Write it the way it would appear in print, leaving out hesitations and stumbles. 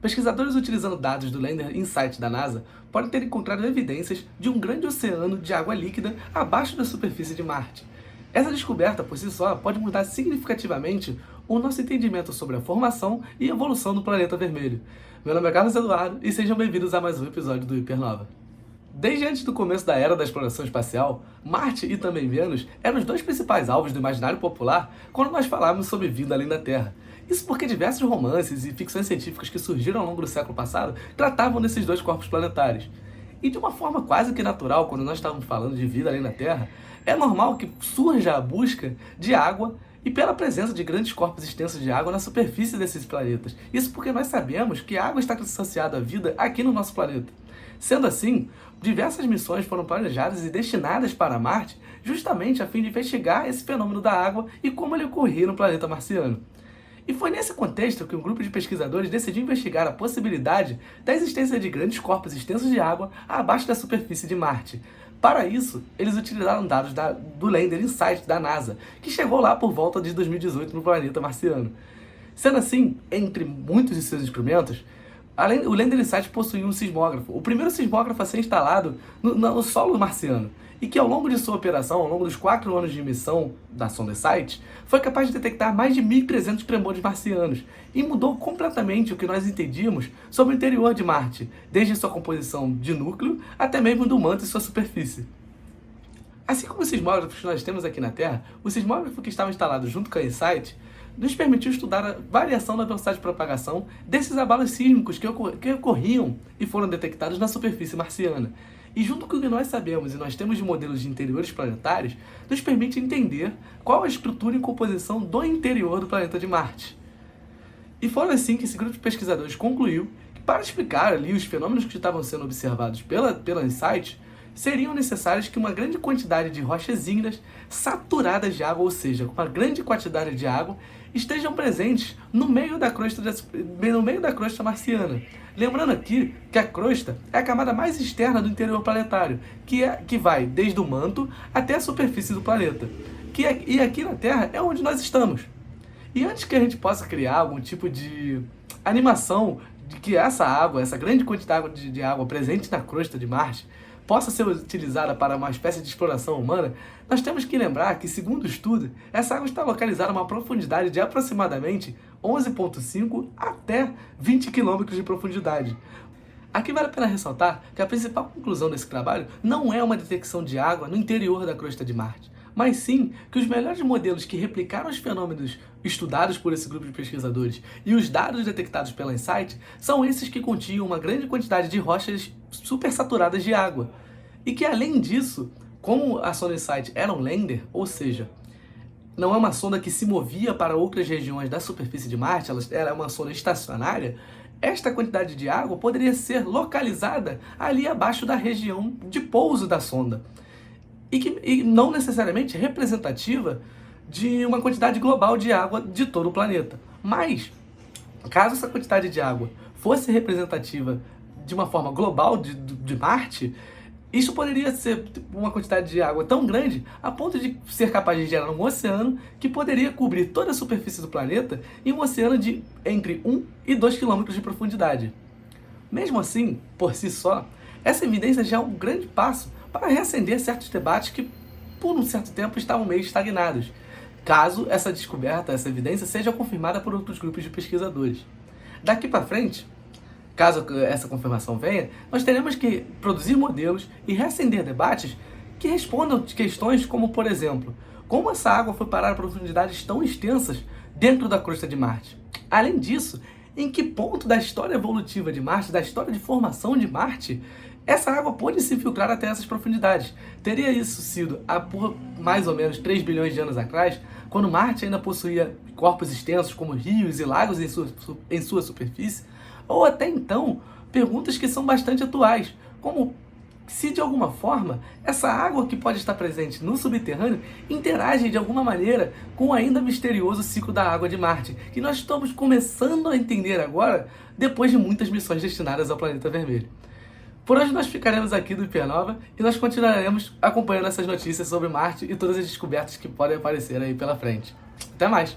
Pesquisadores utilizando dados do Lander InSight da NASA podem ter encontrado evidências de um grande oceano de água líquida abaixo da superfície de Marte. Essa descoberta, por si só, pode mudar significativamente o nosso entendimento sobre a formação e evolução do planeta vermelho. Meu nome é Carlos Eduardo e sejam bem-vindos a mais um episódio do Hipernova. Desde antes do começo da era da exploração espacial, Marte e também Vênus eram os dois principais alvos do imaginário popular quando nós falávamos sobre vida além da Terra. Isso porque diversos romances e ficções científicas que surgiram ao longo do século passado tratavam desses dois corpos planetários. E de uma forma quase que natural, quando nós estávamos falando de vida além da Terra, é normal que surja a busca de água e pela presença de grandes corpos extensos de água na superfície desses planetas. Isso porque nós sabemos que a água está associada à vida aqui no nosso planeta. Sendo assim, diversas missões foram planejadas e destinadas para Marte justamente a fim de investigar esse fenômeno da água e como ele ocorria no planeta marciano. E foi nesse contexto que um grupo de pesquisadores decidiu investigar a possibilidade da existência de grandes corpos extensos de água abaixo da superfície de Marte. Para isso, eles utilizaram dados do Lander InSight da NASA, que chegou lá por volta de 2018 no planeta marciano. Sendo assim, entre muitos de seus instrumentos, o Lander InSight possuía um sismógrafo, o primeiro sismógrafo a ser instalado no solo marciano, e que ao longo de sua operação, ao longo dos 4 anos de missão da sonda InSight, foi capaz de detectar mais de 1.300 tremores marcianos, e mudou completamente o que nós entendíamos sobre o interior de Marte, desde sua composição de núcleo até mesmo do manto e sua superfície. Assim como os sismógrafos que nós temos aqui na Terra, o sismógrafo que estava instalado junto com a InSight nos permitiu estudar a variação da velocidade de propagação desses abalos sísmicos que ocorriam e foram detectados na superfície marciana. E junto com o que nós sabemos e nós temos de modelos de interiores planetários, nos permite entender qual a estrutura e composição do interior do planeta de Marte. E foi assim que esse grupo de pesquisadores concluiu que para explicar ali os fenômenos que estavam sendo observados pela InSight, seriam necessários que uma grande quantidade de rochas ígneas saturadas de água, ou seja, com uma grande quantidade de água, estejam presentes no meio da crosta marciana. Lembrando aqui que a crosta é a camada mais externa do interior planetário, que vai desde o manto até a superfície do planeta. E aqui na Terra é onde nós estamos. E antes que a gente possa criar algum tipo de animação de que essa grande quantidade de água presente na crosta de Marte, possa ser utilizada para uma espécie de exploração humana, nós temos que lembrar que, segundo o estudo, essa água está localizada a uma profundidade de aproximadamente 11,5 até 20 km de profundidade. Aqui vale a pena ressaltar que a principal conclusão desse trabalho não é uma detecção de água no interior da crosta de Marte, mas sim que os melhores modelos que replicaram os fenômenos estudados por esse grupo de pesquisadores e os dados detectados pela InSight são esses que continham uma grande quantidade de rochas supersaturadas de água. E que, além disso, como a sonda InSight era um lander, ou seja, não é uma sonda que se movia para outras regiões da superfície de Marte, ela era uma sonda estacionária, esta quantidade de água poderia ser localizada ali abaixo da região de pouso da sonda. E não necessariamente representativa de uma quantidade global de água de todo o planeta. Mas, caso essa quantidade de água fosse representativa de uma forma global de Marte, isso poderia ser uma quantidade de água tão grande a ponto de ser capaz de gerar um oceano que poderia cobrir toda a superfície do planeta em um oceano de entre 1 e 2 km de profundidade. Mesmo assim, por si só, essa evidência já é um grande passo para reacender certos debates que, por um certo tempo, estavam meio estagnados, caso essa descoberta, essa evidência, seja confirmada por outros grupos de pesquisadores. Daqui para frente, caso essa confirmação venha, nós teremos que produzir modelos e reacender debates que respondam questões como, por exemplo, como essa água foi parar a profundidades tão extensas dentro da crosta de Marte? Além disso, em que ponto da história evolutiva de Marte, da história de formação de Marte, essa água pôde se filtrar até essas profundidades? Teria isso sido por mais ou menos 3 bilhões de anos atrás, quando Marte ainda possuía corpos extensos como rios e lagos em sua superfície? Ou até então, perguntas que são bastante atuais, como se de alguma forma essa água que pode estar presente no subterrâneo interage de alguma maneira com o ainda misterioso ciclo da água de Marte, que nós estamos começando a entender agora, depois de muitas missões destinadas ao planeta vermelho. Por hoje nós ficaremos aqui do Hipernova e nós continuaremos acompanhando essas notícias sobre Marte e todas as descobertas que podem aparecer aí pela frente. Até mais!